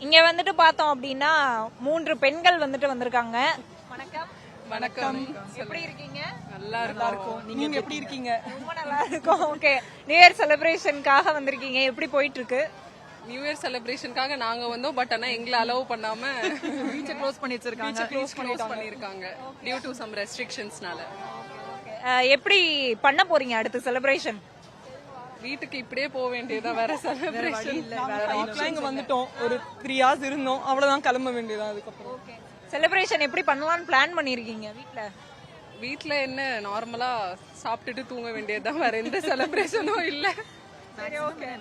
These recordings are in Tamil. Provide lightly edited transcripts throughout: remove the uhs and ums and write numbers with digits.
இங்க வந்துட்டு பார்த்தோம் அப்படின்னா 3 பெண்கள் வந்துட்டு வந்திருக்காங்க. வணக்கம். வணக்கம். எப்படி இருக்கீங்க? நல்லா இருக்கும். நீங்க எப்படி இருக்கீங்க? ரொம்ப நல்லா இருக்கும். ஓகே, நியூ இயர் செலிப்ரேஷனுக்காக வந்திருக்கீங்க. எப்படி போயிட்டு இருக்கு? நியூ இயர் செலிப்ரேஷனுக்காக நாங்க வந்தோம். பட் ஆனா எங்களை அலோவ் பண்ணாம பீச்சை க்ளோஸ் பண்ணி வச்சிருக்காங்க. க்ளோஸ் பண்ணிருக்காங்க டியூ டு சம் ரெஸ்ட்ரிக்ஷன்ஸ்னால. எப்படி பண்ண போறீங்க அடுத்து செலிப்ரேஷன்? வீட்டுக்கு இப்படியே போக வேண்டியதா, வேற செலிப்ரேஷன் இப்பலாம் இங்க வந்துட்டோம். ஒரு 3 hours இருந்தோம். அவ்வளவுதான், கிளம்ப வேண்டியதா அதுக்கப்புறம். செலிப்ரேஷன் எப்படி பண்ணலாம்னு பிளான் பண்ணிருக்கீங்க வீட்ல? வீட்ல என்ன நார்மலா சாப்பிட்டுட்டு தூங்க வேண்டியதுதான், வேற எந்த செலிப்ரேஷனும் இல்ல.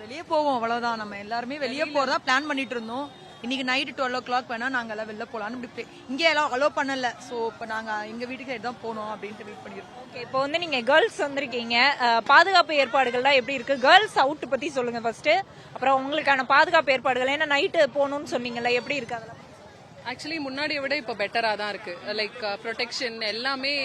வெளியே போவோம், அவ்வளவுதான். நம்ம எல்லாருமே வெளியே போறதா பிளான் பண்ணிட்டு இருந்தோம். இன்னைக்கு நைட் 12 o'clock வேணா நாங்க எல்லாம் வெளில போலான்னு இப்படி இங்க எல்லாம் அலோ பண்ணல. சோ இப்ப நாங்க எங்க வீட்டுக்கு தான் போனோம் அப்படின்ட்டு வெயிட் பண்ணிருக்கோம். ஓகே, இப்போ வந்து நீங்க கேர்ள்ஸ் வந்திருக்கீங்க. பாதுகாப்பு ஏற்பாடுகள்லாம் எப்படி இருக்கு? கேர்ள்ஸ் அவுட் பத்தி சொல்லுங்க ஃபர்ஸ்ட். அப்புறம் உங்களுக்கான பாதுகாப்பு ஏற்பாடுகள், ஏன்னா நைட்டு போகணும்னு சொன்னீங்கல்ல, எப்படி இருக்கு அதெல்லாம்? ஆக்சுவலி முன்னாடியை விட இப்ப பெட்டரா தான் இருக்கு. லைக் ப்ரொடெக்ஷன் எல்லாமே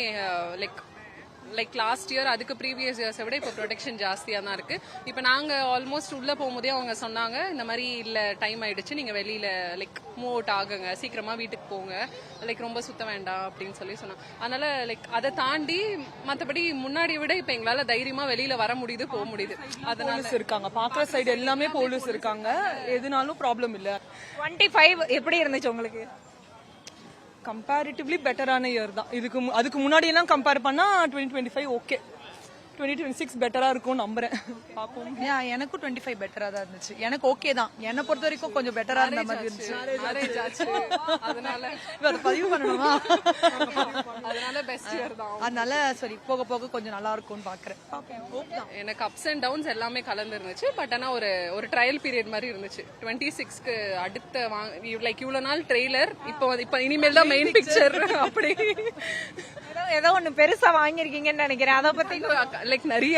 லைக் லாஸ்ட் இயர் அதுக்கு ப்ரீவியஸ் இயர்ஸை விட இப்போ ப்ரொடெக்ஷன் ஜாஸ்தியா தான் இருக்கு. இப்போ நாங்க ஆல்மோஸ்ட் உள்ள போகும்போதே அவங்க சொன்னாங்க, இந்த மாதிரி இல்ல டைம் ஆயிடுச்சு, நீங்க வெளியில லைக் மூவ் அவுட் ஆகுங்க, சீக்கிரமா வீட்டுக்கு போங்க, லைக் ரொம்ப சுத்த வேண்டாம் அப்படின்னு சொல்லி சொன்னாங்க. அதனால லைக் அதை தாண்டி மற்றபடி முன்னாடியை விட இப்போ எங்களால தைரியமா வெளியில வர முடியுது, போக முடியுது. அதனால இருக்காங்க, பாக்குற சைடு எல்லாமே போலீஸ் இருக்காங்க. எதுனாலும் ப்ராப்ளம் இல்ல. 25 எப்படி இருந்துச்சு உங்களுக்கு? கம்பேரிட்டிவ்லி பெட்டரான இயர் தான். அதுக்கு முன்னாடி எல்லாம் கம்பேர் பண்ணா 2025 ஓகே. 2026 பெட்டரா இருக்கும் நம்புறேன். பாப்போம். எனக்கும் 25 பெட்டரா தான் இருந்துச்சு. எனக்கு ஓகே தான். என்னை பொறுத்த வரைக்கும் கொஞ்சம் பெட்டரா இருந்த மாதிரி இருந்துச்சு. அதனால பதிவு பண்ணணுமா? அதனால பெஸ்ட் இயர் தான். அதனால சரி, போக போக கொஞ்சம் நல்லா இருக்கும்னு பாக்குறேன். எனக்கு அப்ஸ் அண்ட் டவுன்ஸ் எல்லாமே கலந்து இருந்துச்சு. பட் ஆனா ஒரு ட்ரையல் பீரியட் மாதிரி இருந்துச்சு. 26க்கு அடுத்த லைக் இவ்வளவு நாள் ட்ரெய்லர், இப்போ இனிமேல் தான் மெயின் பிக்சர். அப்படி ஏதோ ஒண்ணு பெருசா வாங்கிருக்கீங்கன்னு நினைக்கிறேன். அத பத்தி லைக் நிறைய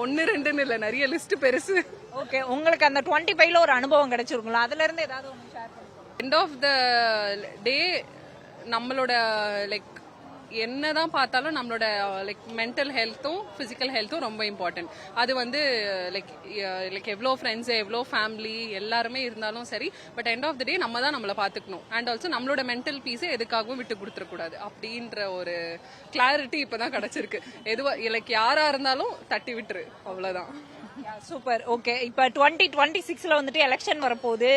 1 2ன்னு இல்ல, நிறைய லிஸ்ட் பெருசு. ஓகே, உங்களுக்கு அந்த 25ல ஒரு அனுபவம் கிடைச்சிருக்கும்ல, அதுல இருந்து ஏதாவது ஒன்னு ஷேர் பண்ணுங்க. எண்ட் ஆஃப் த டே நம்மளோட லைக் என்னதான் பார்த்தாலும் நம்மளோட லைக் மென்டல் ஹெல்த்தும் பிசிக்கல் ஹெல்த்தும் ரொம்ப இம்பார்ட்டன்ட். அது வந்து லைக் எவ்வளோ ஃப்ரெண்ட்ஸ் எவ்வளோ ஃபேமிலி எல்லாருமே இருந்தாலும் சரி, பட் எண்ட் ஆஃப் த டே நம்ம தான் நம்மளை பார்த்துக்கணும். அண்ட் ஆல்சோ நம்மளோட மென்டல் பீஸை எதுக்காகவும் விட்டு கொடுத்துடக்கூடாது அப்படின்ற ஒரு கிளாரிட்டி இப்போதான் கிடைச்சிருக்கு. எதுவா லைக் யாரா இருந்தாலும் தட்டி விட்டுரு, அவ்வளவுதான். சூப்பர். ஓகே, இப்ப 2026ல வந்துட்டு எலெக்ஷன் வரப்போகுது.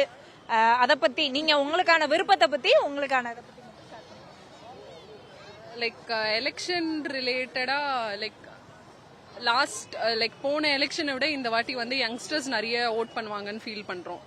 அத பத்தி நீங்க உங்களுக்கான விருப்பத்தை பத்தி உங்களுக்கான லைக் எலெக்ஷன் ரிலேட்டடா லைக் லாஸ்ட் லைக் போன எலெக்ஷனை விட இந்த வாட்டி வந்து யங்ஸ்டர்ஸ் நிறைய ஓட் பண்ணுவாங்கன்னு ஃபீல் பண்றோம்.